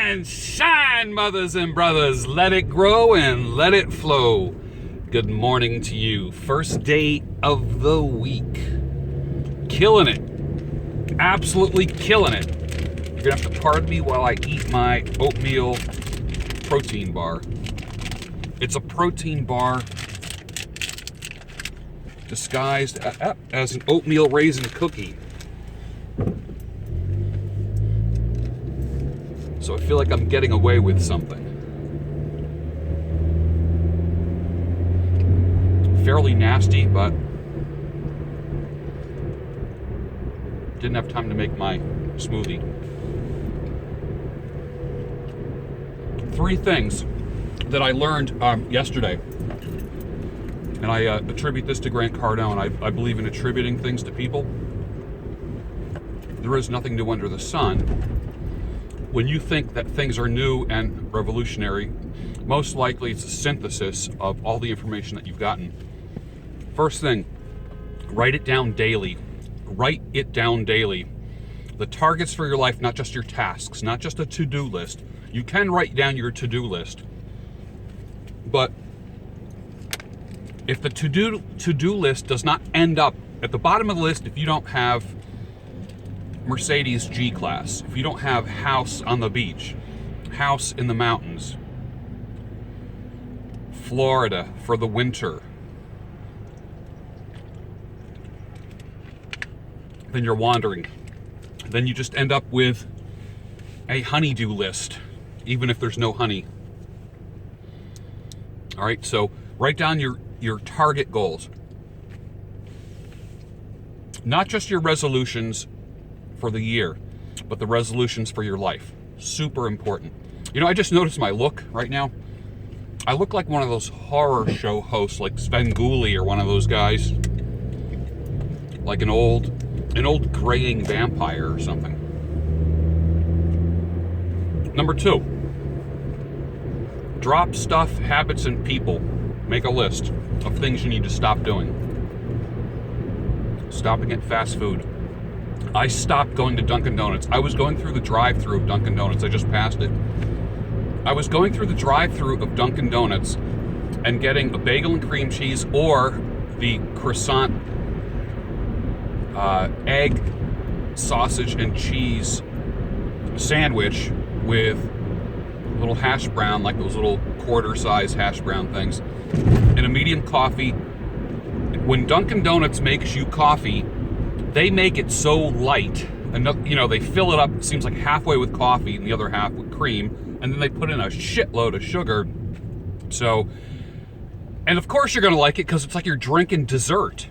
and shine, mothers and brothers. Let it grow and let it flow. Good morning to you. First day of the week. Killing it. Absolutely killing it. You're going to have to pardon me while I eat my oatmeal protein bar. It's a protein bar disguised as an oatmeal raisin cookie. So I feel like I'm getting away with something. Fairly nasty, but didn't have time to make my smoothie. 3 things that I learned yesterday, and I attribute this to Grant Cardone. I believe in attributing things to people. There is nothing new under the sun. When you think that things are new and revolutionary, most likely it's a synthesis of all the information that you've gotten. First thing, write it down daily. Write it down daily. The targets for your life, not just your tasks, not just a to-do list. You can write down your to-do list, but if the to-do list does not end up at the bottom of the list, if you don't have Mercedes G-Class, if you don't have house on the beach, house in the mountains, Florida for the winter, then you're wandering. Then you just end up with a honeydew list, even if there's no honey. All right, so write down your target goals. Not just your resolutions for the year, but the resolutions for your life. Super important. You know, I just noticed my look right now. I look like one of those horror show hosts, like Svengoolie or one of those guys. Like an old graying vampire or something. Number 2, drop stuff, habits, and people. Make a list of things you need to stop doing. Stopping at fast food. I stopped going to Dunkin' Donuts. I was going through the drive-thru of Dunkin' Donuts. I just passed it. I was going through the drive-thru of Dunkin' Donuts and getting a bagel and cream cheese or the croissant egg, sausage, and cheese sandwich with a little hash brown, like those little quarter-size hash brown things, and a medium coffee. When Dunkin' Donuts makes you coffee, they make it so light, and you know, they fill it up, it seems like halfway with coffee and the other half with cream, and then they put in a shitload of sugar. So, and of course you're gonna like it because it's like you're drinking dessert.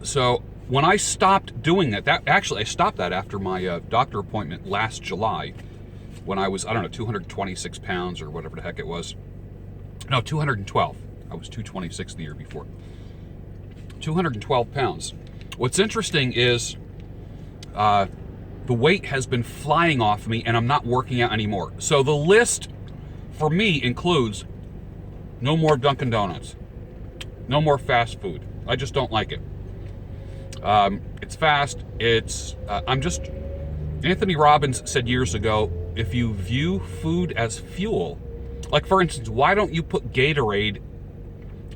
So when I stopped doing that actually I stopped that after my doctor appointment last July, when I was, I don't know, 226 pounds or whatever the heck it was. No, 212. I was 226 the year before. 212 pounds. What's interesting is the weight has been flying off me and I'm not working out anymore. So the list for me includes no more Dunkin' Donuts, no more fast food. I just don't like it. It's fast. Anthony Robbins said years ago, if you view food as fuel, like for instance, why don't you put Gatorade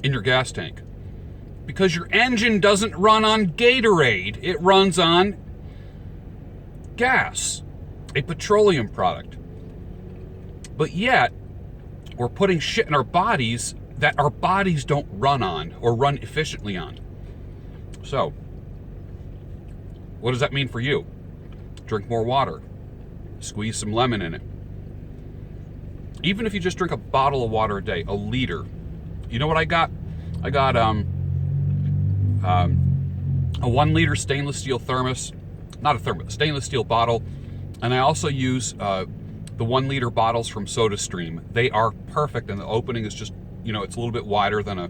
in your gas tank? Because your engine doesn't run on Gatorade. It runs on gas, a petroleum product. But yet, we're putting shit in our bodies that our bodies don't run on or run efficiently on. So, what does that mean for you? Drink more water. Squeeze some lemon in it. Even if you just drink a bottle of water a day, a liter. You know what I got? I got a 1-liter stainless steel thermos. Not a thermos, stainless steel bottle. And I also use the 1-liter bottles from SodaStream. They are perfect, and the opening is just, you know, it's a little bit wider than a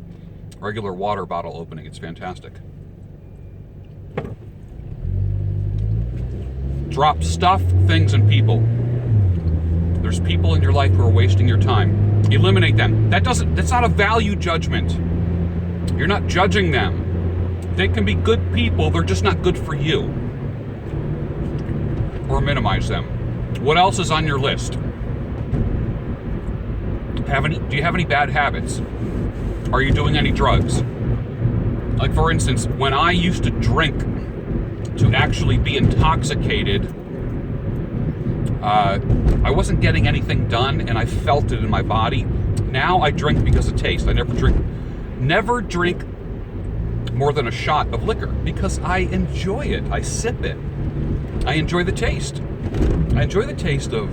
regular water bottle opening. It's fantastic. Drop stuff, things, and people. There's people in your life who are wasting your time. Eliminate them. That's not a value judgment. You're not judging them. They can be good people, they're just not good for you. Or minimize them. What else is on your list? Do you have any bad habits? Are you doing any drugs? Like, for instance, when I used to drink to actually be intoxicated, I wasn't getting anything done, and I felt it in my body. Now I drink because of taste. I never drink more than a shot of liquor because I enjoy it. I sip it. I enjoy the taste. I enjoy the taste of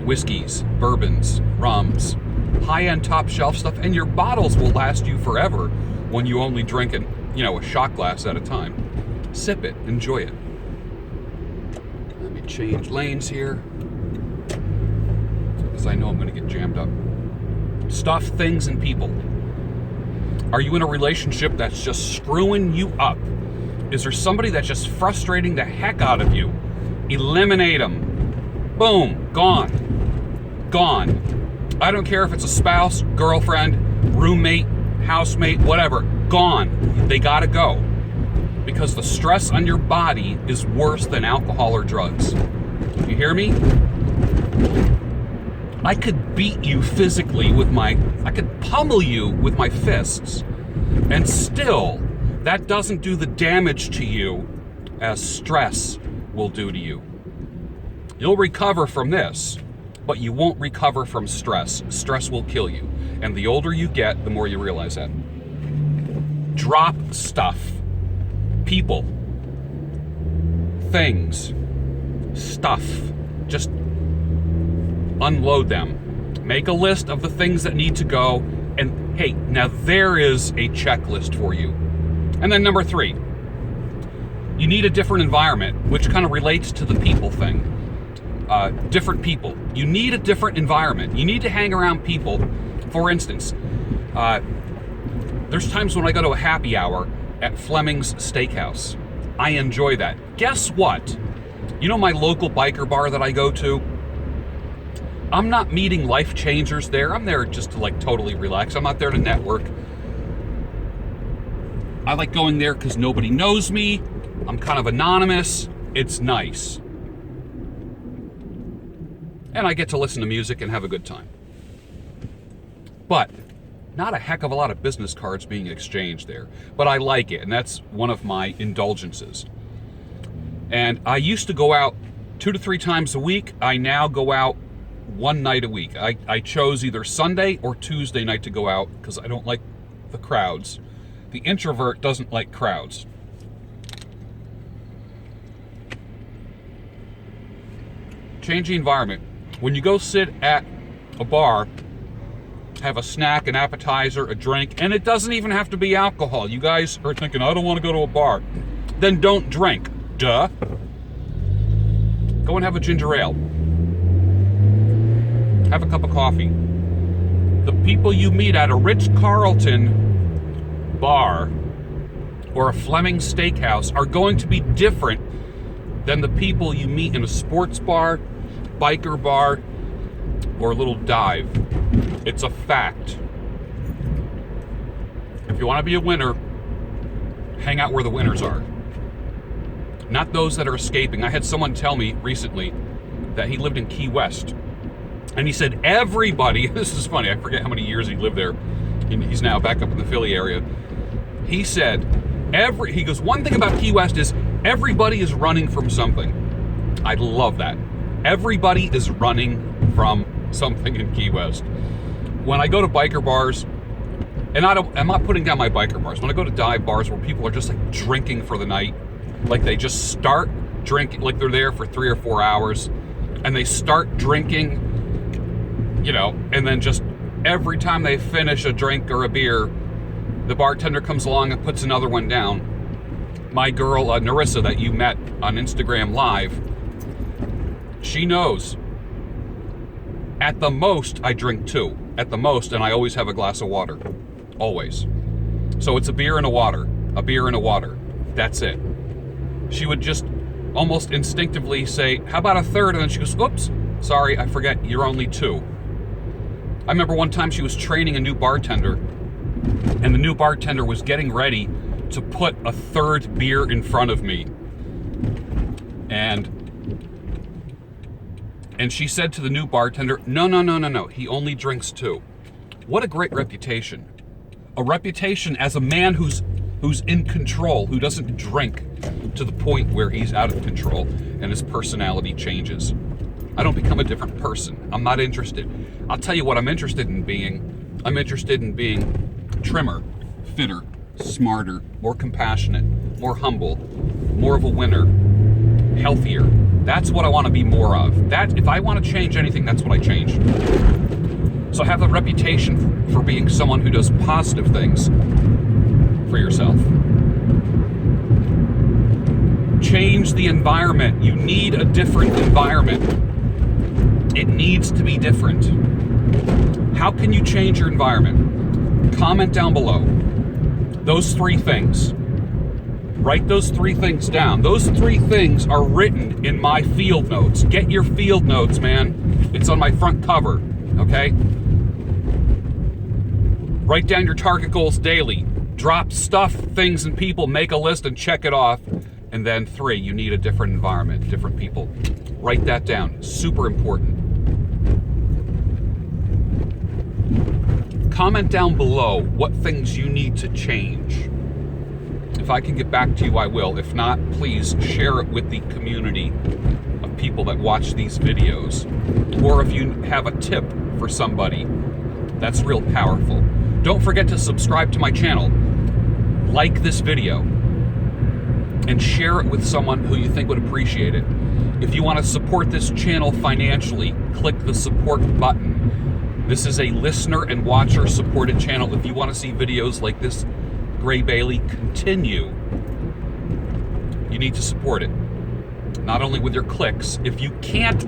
whiskeys, bourbons, rums, high-end top shelf stuff, and your bottles will last you forever when you only drink it, a shot glass at a time. Sip it, enjoy it. Let me change lanes here, because I know I'm going to get jammed up. Stuff, things, and people. Are you in a relationship that's just screwing you up? Is there somebody that's just frustrating the heck out of you? Eliminate them. Boom, gone. Gone. I don't care if it's a spouse, girlfriend, roommate, housemate, whatever. Gone. They gotta go. Because the stress on your body is worse than alcohol or drugs. You hear me? I could beat you physically I could pummel you with my fists. And still, that doesn't do the damage to you as stress will do to you. You'll recover from this, but you won't recover from stress. Stress will kill you. And the older you get, the more you realize that. Drop stuff. People. Things. Stuff. Just unload them. Make a list of the things that need to go. And hey, now there is a checklist for you. And then number 3, you need a different environment, which kind of relates to the people thing. Different people. You need a different environment. You need to hang around people. For instance, there's times when I go to a happy hour at Fleming's Steakhouse. I enjoy that. Guess what? You know my local biker bar that I go to? I'm not meeting life changers there. I'm there just to totally relax. I'm not there to network. I like going there because nobody knows me. I'm kind of anonymous. It's nice. And I get to listen to music and have a good time. But not a heck of a lot of business cards being exchanged there. But I like it, and that's one of my indulgences. And I used to go out 2 to 3 times a week. I now go out 1 night a week. I chose either Sunday or Tuesday night to go out because I don't like the crowds. The introvert doesn't like crowds. Change the environment. When you go sit at a bar, have a snack, an appetizer, a drink, and it doesn't even have to be alcohol. You guys are thinking, I don't want to go to a bar. Then don't drink. Duh. Go and have a ginger ale. Have a cup of coffee. The people you meet at a Ritz-Carlton bar or a Fleming Steakhouse are going to be different than the people you meet in a sports bar, biker bar, or a little dive. It's a fact. If you want to be a winner, hang out where the winners are. Not those that are escaping. I had someone tell me recently that he lived in Key West. And he said everybody, this is funny, I forget how many years he lived there. He's now back up in the Philly area. He said, he goes, one thing about Key West is everybody is running from something. I love that. Everybody is running from something in Key West. When I go to biker bars, and I'm not putting down my biker bars, when I go to dive bars where people are just drinking for the night, they just start drinking, they're there for 3 or 4 hours, and they start drinking, and then just every time they finish a drink or a beer, the bartender comes along and puts another one down. My girl, Narissa, that you met on Instagram Live, she knows. At the most, I drink 2. At the most, and I always have a glass of water. Always. So it's a beer and a water. A beer and a water. That's it. She would just almost instinctively say, how about a third? And then she goes, oops, sorry, I forget, you're only 2. I remember one time she was training a new bartender, and the new bartender was getting ready to put a third beer in front of me. And And she said to the new bartender, no, he only drinks 2. What a great reputation. A reputation as a man who's in control, who doesn't drink to the point where he's out of control and his personality changes. I don't become a different person. I'm not interested. I'll tell you what I'm interested in being. I'm interested in being trimmer, fitter, smarter, more compassionate, more humble, more of a winner, healthier. That's what I want to be more of. That, if I want to change anything, that's what I change. So have a reputation for being someone who does positive things for yourself. Change the environment. You need a different environment. It needs to be different. How can you change your environment? Comment down below. Those 3 things. Write those 3 things down. Those 3 things are written in my field notes. Get your field notes, man. It's on my front cover, okay? Write down your target goals daily. Drop stuff, things, and people. Make a list and check it off. And then 3, you need a different environment, different people. Write that down. Super important. Comment down below what things you need to change. If I can get back to you, I will. If not, please share it with the community of people that watch these videos. Or if you have a tip for somebody, that's real powerful. Don't forget to subscribe to my channel. Like this video. And share it with someone who you think would appreciate it. If you want to support this channel financially, click the support button. This is a listener and watcher supported channel. If you want to see videos like this, Gray Bailey, continue, you need to support it. Not only with your clicks. If you can't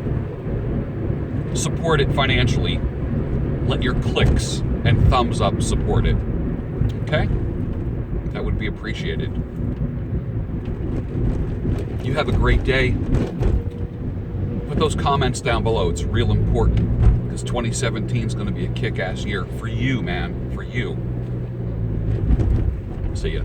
support it financially, let your clicks and thumbs up support it. Okay? That would be appreciated. You have a great day. Put those comments down below. It's real important. Because 2017 is going to be a kick-ass year for you, man. For you. See ya.